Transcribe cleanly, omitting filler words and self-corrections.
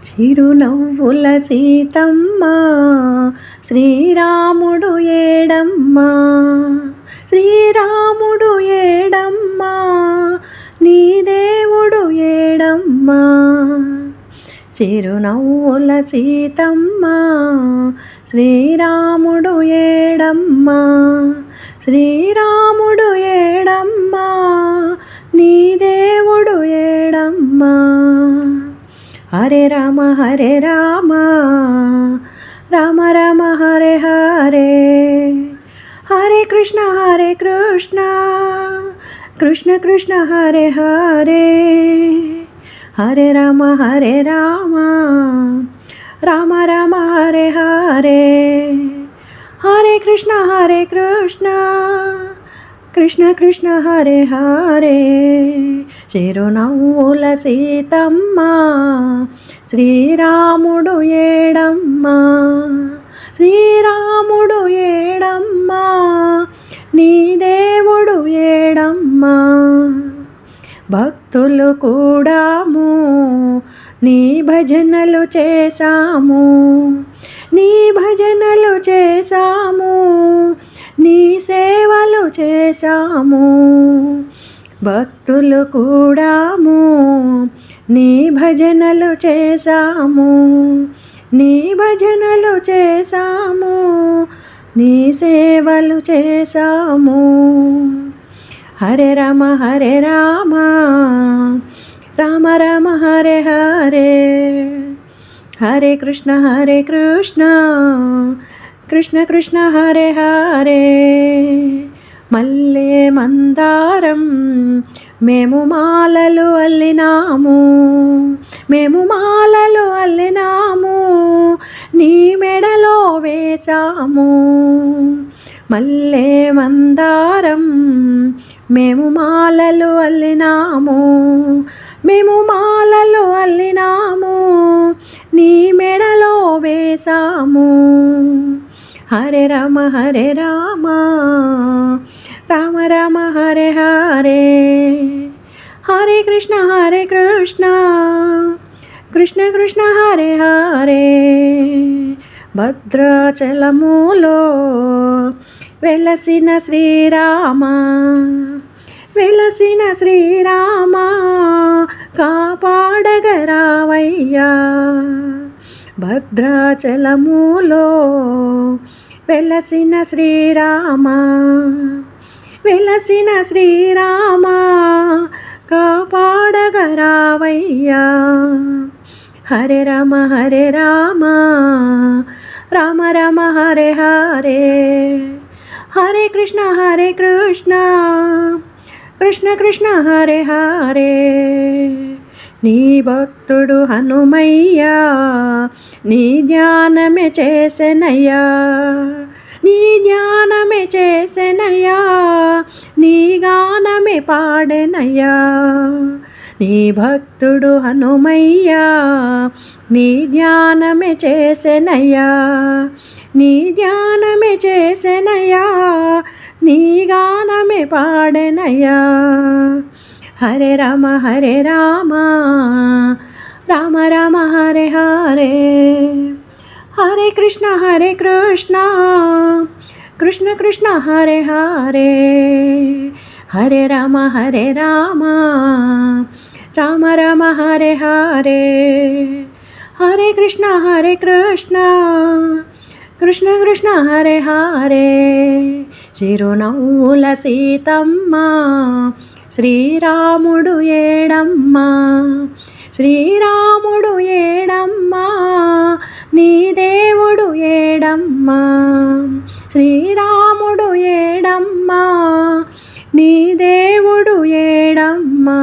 చిరునవ్వుల సీతమ్మ శ్రీరాముడు ఏడమ్మా, శ్రీరాముడు ఏడమ్మా, నీ దేవుడు ఏడమ్మా. చిరునవ్వుల సీతమ్మ శ్రీరాముడు ఏడమ్మా, శ్రీరాముడు ఏడమ్మా, నీ దేవుడు ఏడమ్మా. హరే రామ హరే రామ, రామ రామ హరే హరే, హరే కృష్ణ కృష్ణ, కృష్ణ కృష్ణ హరే హరే. హరే రామ రామ రామ హరే హరే, హరే కృష్ణ కృష్ణ, కృష్ణ కృష్ణ హరే హరే. చిరునవ్వుల సీతమ్మ శ్రీరాముడు ఏడమ్మా, శ్రీరాముడు ఏడమ్మా, నీ దేవుడు ఏడమ్మా. భక్తులు కూడాము నీ భజనలు చేశాము, నీ భజనలు చేశాము, నీ సేవలు చేశాము. భక్తులు కూడాము నీ భజనలు చేశాము, నీ భజనలు చేశాము, నీ సేవలు చేశాము. హరే రామ రామ రామ హరే హరే, హరే కృష్ణ కృష్ణ కృష్ణ హరే హరే. మల్లె మందారం మేము మాలలు అల్లినాము, మేము మాలలు అల్లినాము, నీ మెడలో వేశాము. మల్లె మందారం మేము మాలలు అల్లినాము, మేము మాలలు అల్లినాము, నీ మెడలో వేశాము. హరే రామ రామ రామ హరే హరే, హరే కృష్ణ కృష్ణ కృష్ణ హరే హరే. భద్రాచలములో వెలసిన శ్రీరామ, వెలసిన శ్రీరామ, కాపాడగరావయ్యా. భద్రాచలములో వెలసిన శ్రీరామ, వెలసిన శ్రీరామ, కాపాడగరావయ్యా. హరే రామ రామ రామ హరే హరే, హరే కృష్ణ కృష్ణ కృష్ణ హరే హరే. నీ భక్తుడు హనుమయ్య నీ ధ్యానమే చేసెనయ్యా, నీ ధ్యానమే చేసెనయ్యా, నీ గానమే పాడెనయ్యా. నీ భక్తుడు హనుమయ్య నీ ధ్యానమే చేసెనయ్యా, నీ ధ్యానమే చేసెనయ్యా, నీ గానమే పాడెనయ్యా. హరే రామ రామ రామ హరే హరే, హరే కృష్ణ కృష్ణ కృష్ణ హరే హరే. హరే రామ రామ రామ హరే హరే, హరే కృష్ణ కృష్ణ కృష్ణ హరే హరే. చిరునవ్వుల సీతమ్మ శ్రీరాముడు ఏడమ్మా, శ్రీరాముడు ఏడమ్మా, నీ దేవుడు ఏడమ్మా. శ్రీరాముడు ఏడమ్మా, నీ దేవుడు ఏడమ్మా.